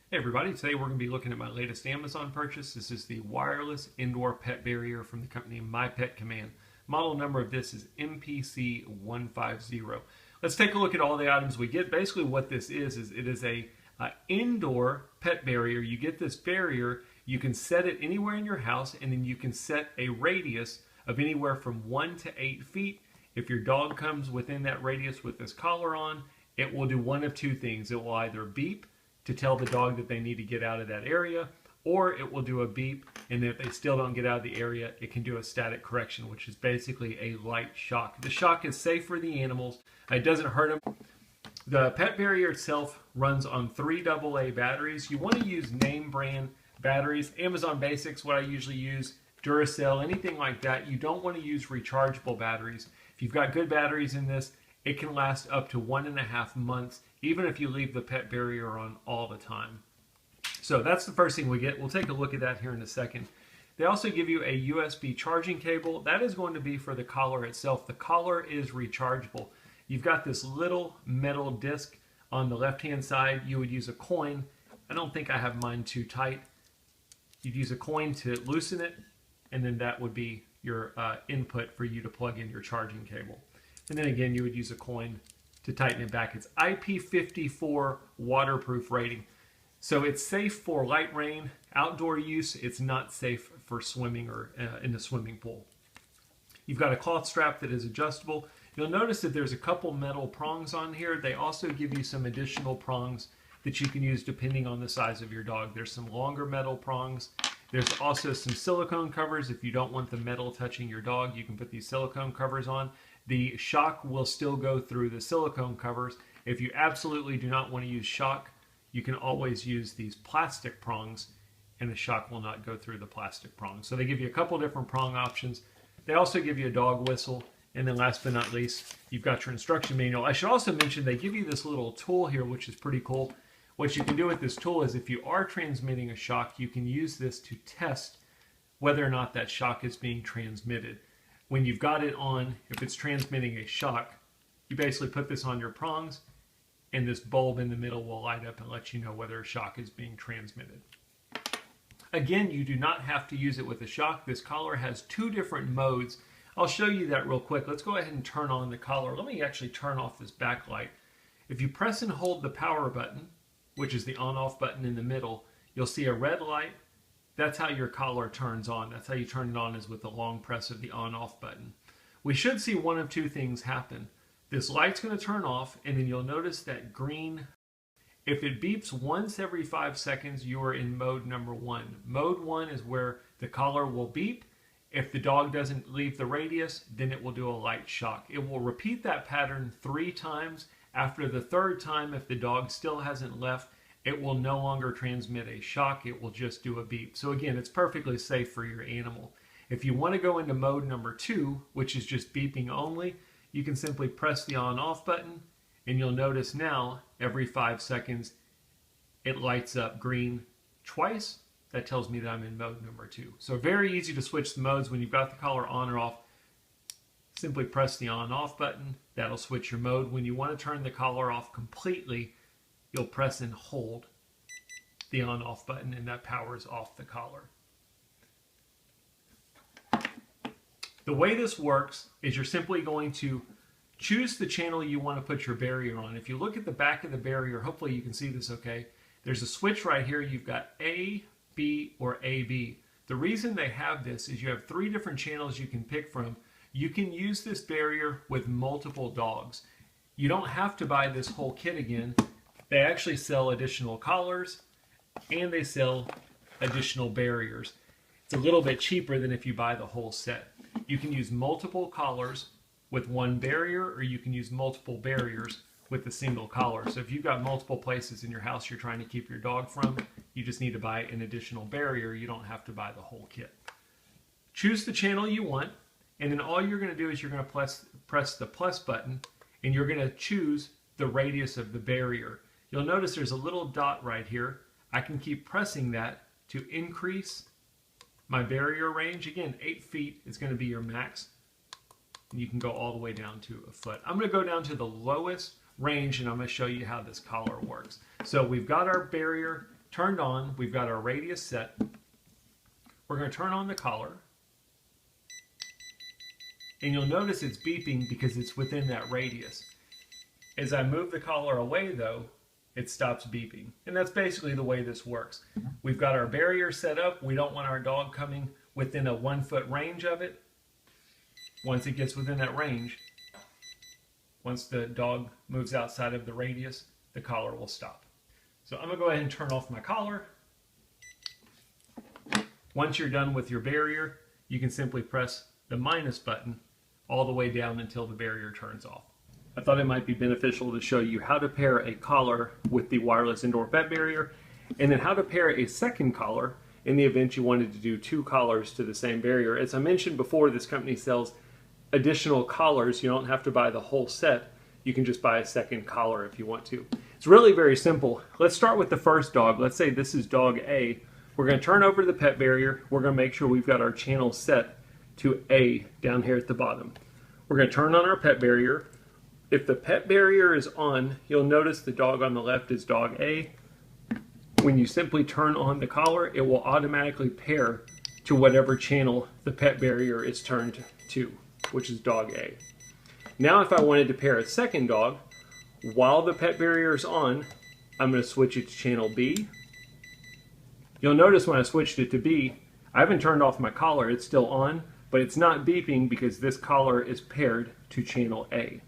Hey everybody, today we're going to be looking at my latest Amazon purchase. This is the wireless indoor pet barrier from the company Pet Command. Model number of this is MPC150. Let's take a look at all the items we get. Basically what this is it is a indoor pet barrier. You get this barrier, you can set it anywhere in your house, and then you can set a radius of anywhere from 1 to 8 feet. If your dog comes within that radius with this collar on, it will do one of two things. It will either beep to tell the dog that they need to get out of that area, or it will do a beep, and if they still don't get out of the area, it can do a static correction, which is basically a light shock. The shock is safe for the animals. It doesn't hurt them. The pet barrier itself runs on 3 AA batteries. You want to use name brand batteries. Amazon Basics, what I usually use, Duracell, anything like that. You don't want to use rechargeable batteries. If you've got good batteries in this, it can last up to 1.5 months, even if you leave the pet barrier on all the time. So that's the first thing we get. We'll take a look at that here in a second. They also give you a USB charging cable. That is going to be for the collar itself. The collar is rechargeable. You've got this little metal disc on the left-hand side. You would use a coin. I don't think I have mine too tight. You'd use a coin to loosen it, and then that would be your input for you to plug in your charging cable. And then again, you would use a coin to tighten it back. It's IP54 waterproof rating. So it's safe for light rain, outdoor use. It's not safe for swimming or in the swimming pool. You've got a cloth strap that is adjustable. You'll notice that there's a couple metal prongs on here. They also give you some additional prongs that you can use depending on the size of your dog. There's some longer metal prongs. There's also some silicone covers. If you don't want the metal touching your dog, you can put these silicone covers on. The shock will still go through the silicone covers. If you absolutely do not want to use shock, you can always use these plastic prongs, and the shock will not go through the plastic prongs. So they give you a couple different prong options. They also give you a dog whistle. And then last but not least, you've got your instruction manual. I should also mention they give you this little tool here, which is pretty cool. What you can do with this tool is if you are transmitting a shock, you can use this to test whether or not that shock is being transmitted. When you've got it on, if it's transmitting a shock, you basically put this on your prongs, and this bulb in the middle will light up and let you know whether a shock is being transmitted. Again, you do not have to use it with a shock. This collar has 2 different modes. I'll show you that real quick. Let's go ahead and turn on the collar. Let me actually turn off this backlight. If you press and hold the power button, which is the on-off button in the middle, you'll see a red light. That's how your collar turns on. That's how you turn it on, is with the long press of the on-off button. We should see one of 2 things happen. This light's going to turn off, and then you'll notice that green. If it beeps once every 5 seconds, you are in mode number 1. Mode 1 is where the collar will beep. If the dog doesn't leave the radius, then it will do a light shock. It will repeat that pattern 3 times. After the 3rd time, if the dog still hasn't left, it will no longer transmit a shock. It will just do a beep. So again, it's perfectly safe for your animal. If you want to go into mode number 2, which is just beeping only, you can simply press the on-off button, and you'll notice now every 5 seconds it lights up green twice. That tells me that I'm in mode number 2. So very easy to switch the modes when you've got the collar on or off. Simply press the on-off button. That'll switch your mode. When you want to turn the collar off completely, you'll press and hold the on-off button, and that powers off the collar. The way this works is you're simply going to choose the channel you want to put your barrier on. If you look at the back of the barrier, hopefully you can see this okay, there's a switch right here. You've got A, B, or AB. The reason they have this is you have 3 different channels you can pick from. You can use this barrier with multiple dogs. You don't have to buy this whole kit again. They actually sell additional collars, and they sell additional barriers. It's a little bit cheaper than if you buy the whole set. You can use multiple collars with 1 barrier, or you can use multiple barriers with a single collar. So if you've got multiple places in your house you're trying to keep your dog from, you just need to buy an additional barrier. You don't have to buy the whole kit. Choose the channel you want, and then all you're going to do is you're going to press the plus button, and you're going to choose the radius of the barrier. You'll notice there's a little dot right here. I can keep pressing that to increase my barrier range. Again, 8 feet is going to be your max. And you can go all the way down to a foot. I'm going to go down to the lowest range, and I'm going to show you how this collar works. So we've got our barrier turned on. We've got our radius set. We're going to turn on the collar. And you'll notice it's beeping because it's within that radius. As I move the collar away though, it stops beeping. And that's basically the way this works. We've got our barrier set up. We don't want our dog coming within a 1 foot range of it. Once it gets within that range, once the dog moves outside of the radius, the collar will stop. So I'm going to go ahead and turn off my collar. Once you're done with your barrier, you can simply press the minus button all the way down until the barrier turns off. I thought it might be beneficial to show you how to pair a collar with the wireless indoor pet barrier, and then how to pair a second collar in the event you wanted to do 2 collars to the same barrier. As I mentioned before, this company sells additional collars. You don't have to buy the whole set. You can just buy a second collar if you want to. It's really very simple. Let's start with the first dog. Let's say this is dog A. We're going to turn over the pet barrier. We're going to make sure we've got our channel set to A down here at the bottom. We're going to turn on our pet barrier. If the pet barrier is on, you'll notice the dog on the left is dog A. When you simply turn on the collar, it will automatically pair to whatever channel the pet barrier is turned to, which is dog A. Now if I wanted to pair a second dog, while the pet barrier is on, I'm going to switch it to channel B. You'll notice when I switched it to B, I haven't turned off my collar, it's still on, but it's not beeping because this collar is paired to channel A.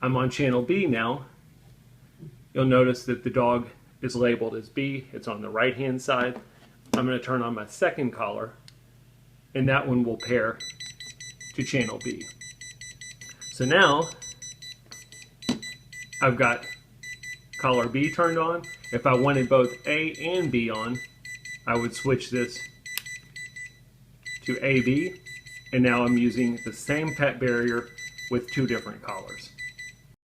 I'm on channel B now. You'll notice that the dog is labeled as B. It's on the right hand side. I'm going to turn on my second collar, and that one will pair to channel B. So now I've got collar B turned on. If I wanted both A and B on, I would switch this to AB, and now I'm using the same pet barrier with 2 different collars.